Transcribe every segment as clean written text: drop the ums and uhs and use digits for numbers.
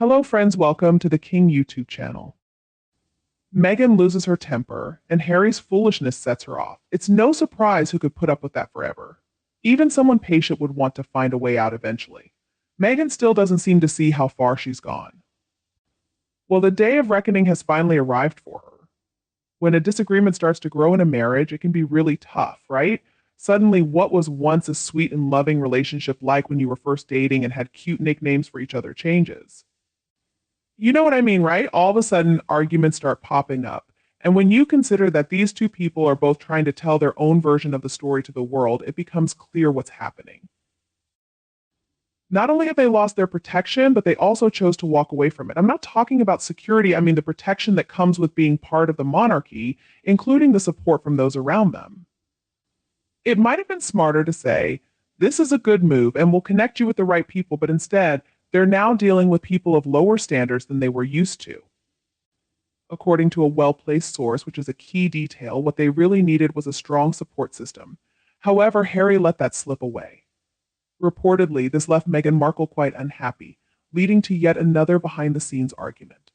Hello friends, welcome to the King YouTube channel. Meghan loses her temper, and Harry's foolishness sets her off. It's no surprise who could put up with that forever. Even someone patient would want to find a way out eventually. Meghan still doesn't seem to see how far she's gone. Well, the day of reckoning has finally arrived for her. When a disagreement starts to grow in a marriage, it can be really tough, right? Suddenly, what was once a sweet and loving relationship like when you were first dating and had cute nicknames for each other changes. You know what I mean, right? All of a sudden, arguments start popping up. And when you consider that these two people are both trying to tell their own version of the story to the world, it becomes clear what's happening. Not only have they lost their protection, but they also chose to walk away from it. I'm not talking about security, I mean the protection that comes with being part of the monarchy, including the support from those around them. It might have been smarter to say, this is a good move and will connect you with the right people, but instead, they're now dealing with people of lower standards than they were used to. According to a well-placed source, which is a key detail, what they really needed was a strong support system. However, Harry let that slip away. Reportedly, this left Meghan Markle quite unhappy, leading to yet another behind-the-scenes argument.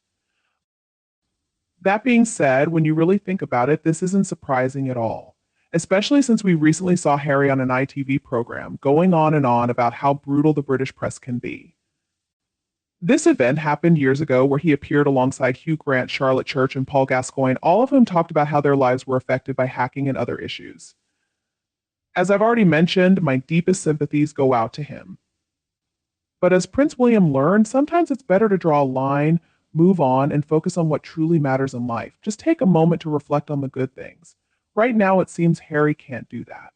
That being said, when you really think about it, this isn't surprising at all, especially since we recently saw Harry on an ITV program going on and on about how brutal the British press can be. This event happened years ago where he appeared alongside Hugh Grant, Charlotte Church, and Paul Gascoigne, all of whom talked about how their lives were affected by hacking and other issues. As I've already mentioned, my deepest sympathies go out to him. But as Prince William learned, sometimes it's better to draw a line, move on, and focus on what truly matters in life. Just take a moment to reflect on the good things. Right now, it seems Harry can't do that.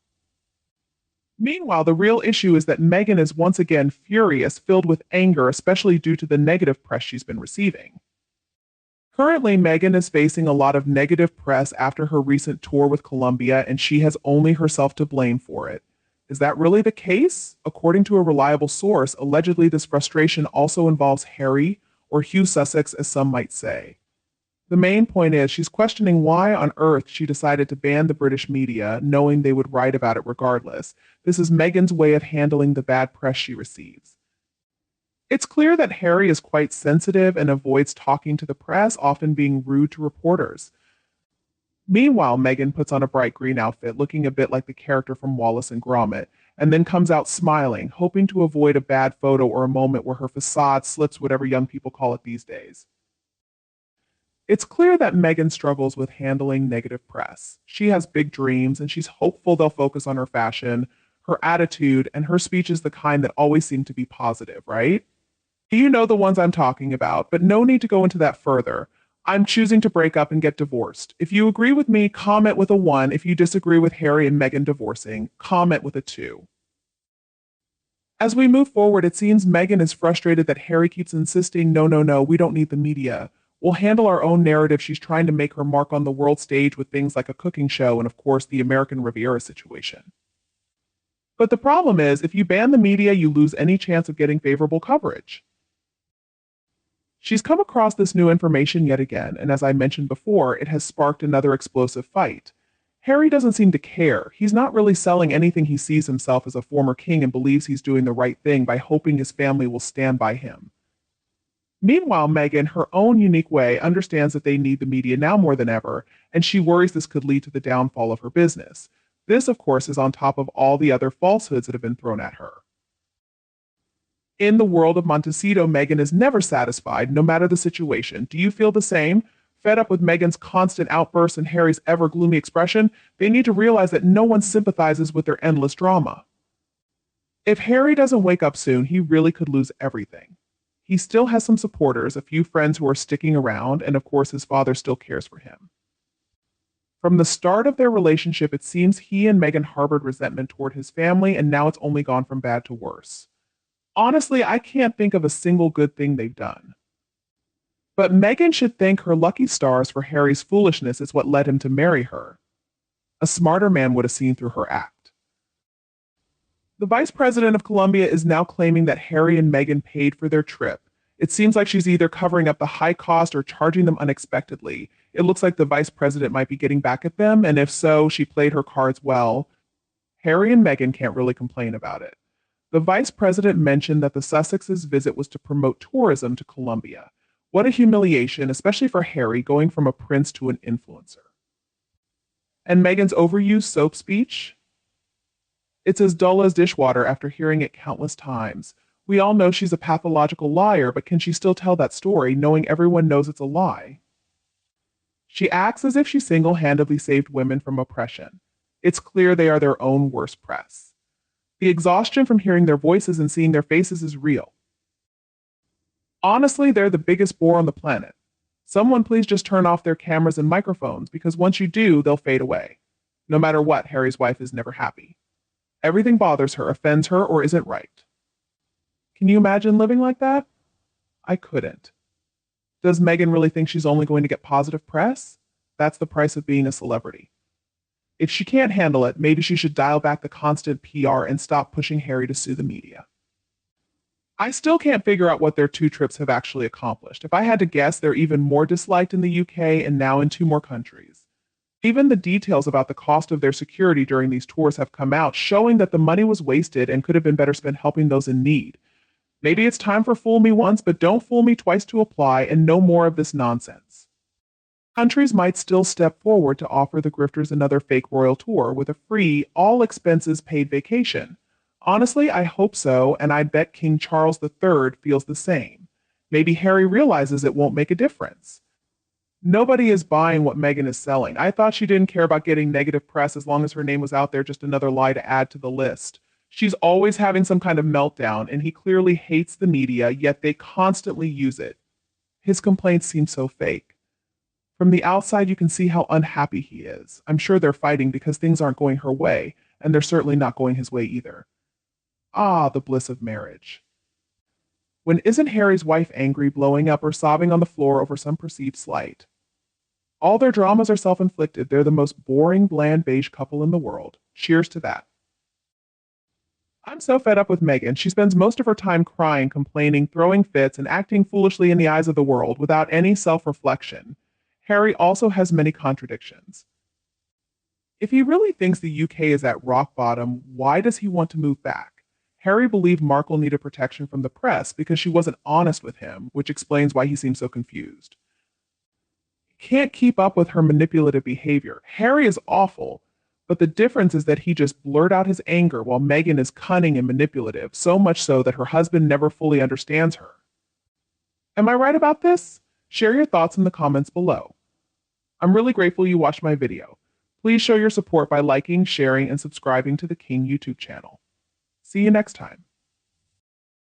Meanwhile, the real issue is that Meghan is once again furious, filled with anger, especially due to the negative press she's been receiving. Currently, Meghan is facing a lot of negative press after her recent tour with Colombia, and she has only herself to blame for it. Is that really the case? According to a reliable source, allegedly this frustration also involves Harry, or Hugh Sussex as some might say. The main point is she's questioning why on earth she decided to ban the British media, knowing they would write about it regardless. This is Meghan's way of handling the bad press she receives. It's clear that Harry is quite sensitive and avoids talking to the press, often being rude to reporters. Meanwhile, Meghan puts on a bright green outfit, looking a bit like the character from Wallace and Gromit, and then comes out smiling, hoping to avoid a bad photo or a moment where her facade slips, whatever young people call it these days. It's clear that Meghan struggles with handling negative press. She has big dreams, and she's hopeful they'll focus on her fashion, her attitude, and her speech is the kind that always seem to be positive, right? You know the ones I'm talking about, but no need to go into that further. I'm choosing to break up and get divorced. If you agree with me, comment with a 1. If you disagree with Harry and Meghan divorcing, comment with a 2. As we move forward, it seems Meghan is frustrated that Harry keeps insisting, no, no, no, we don't need the media. We'll handle our own narrative. She's trying to make her mark on the world stage with things like a cooking show and, of course, the American Riviera situation. But the problem is, if you ban the media, you lose any chance of getting favorable coverage. She's come across this new information yet again, and as I mentioned before, it has sparked another explosive fight. Harry doesn't seem to care. He's not really selling anything. He sees himself as a former king and believes he's doing the right thing by hoping his family will stand by him. Meanwhile, Meghan, her own unique way, understands that they need the media now more than ever, and she worries this could lead to the downfall of her business. This, of course, is on top of all the other falsehoods that have been thrown at her. In the world of Montecito, Meghan is never satisfied, no matter the situation. Do you feel the same? Fed up with Meghan's constant outbursts and Harry's ever gloomy expression, they need to realize that no one sympathizes with their endless drama. If Harry doesn't wake up soon, he really could lose everything. He still has some supporters, a few friends who are sticking around, and of course his father still cares for him. From the start of their relationship, it seems he and Meghan harbored resentment toward his family, and now it's only gone from bad to worse. Honestly, I can't think of a single good thing they've done. But Meghan should thank her lucky stars for Harry's foolishness is what led him to marry her. A smarter man would have seen through her act. The vice president of Colombia is now claiming that Harry and Meghan paid for their trip. It seems like she's either covering up the high cost or charging them unexpectedly. It looks like the vice president might be getting back at them, and if so, she played her cards well. Harry and Meghan can't really complain about it. The vice president mentioned that the Sussex's visit was to promote tourism to Colombia. What a humiliation, especially for Harry, going from a prince to an influencer. And Meghan's overused soap speech? It's as dull as dishwater after hearing it countless times. We all know she's a pathological liar, but can she still tell that story knowing everyone knows it's a lie? She acts as if she single-handedly saved women from oppression. It's clear they are their own worst press. The exhaustion from hearing their voices and seeing their faces is real. Honestly, they're the biggest bore on the planet. Someone please just turn off their cameras and microphones, because once you do, they'll fade away. No matter what, Harry's wife is never happy. Everything bothers her, offends her, or isn't right. Can you imagine living like that? I couldn't. Does Meghan really think she's only going to get positive press? That's the price of being a celebrity. If she can't handle it, maybe she should dial back the constant PR and stop pushing Harry to sue the media. I still can't figure out what their 2 trips have actually accomplished. If I had to guess, they're even more disliked in the UK and now in 2 more countries. Even the details about the cost of their security during these tours have come out, showing that the money was wasted and could have been better spent helping those in need. Maybe it's time for fool me once, but don't fool me twice to apply, and no more of this nonsense. Countries might still step forward to offer the grifters another fake royal tour with a free, all expenses paid vacation. Honestly, I hope so, and I bet King Charles III feels the same. Maybe Harry realizes it won't make a difference. Nobody is buying what Meghan is selling. I thought she didn't care about getting negative press as long as her name was out there, just another lie to add to the list. She's always having some kind of meltdown, and he clearly hates the media, yet they constantly use it. His complaints seem so fake. From the outside, you can see how unhappy he is. I'm sure they're fighting because things aren't going her way, and they're certainly not going his way either. Ah, the bliss of marriage. When isn't Harry's wife angry, blowing up, or sobbing on the floor over some perceived slight? All their dramas are self-inflicted. They're the most boring, bland, beige couple in the world. Cheers to that. I'm so fed up with Meghan. She spends most of her time crying, complaining, throwing fits, and acting foolishly in the eyes of the world without any self-reflection. Harry also has many contradictions. If he really thinks the UK is at rock bottom, why does he want to move back? Harry believed Markle needed protection from the press because she wasn't honest with him, which explains why he seems so confused. He can't keep up with her manipulative behavior. Harry is awful, but the difference is that he just blurted out his anger while Meghan is cunning and manipulative, so much so that her husband never fully understands her. Am I right about this? Share your thoughts in the comments below. I'm really grateful you watched my video. Please show your support by liking, sharing, and subscribing to the King YouTube channel. See you next time.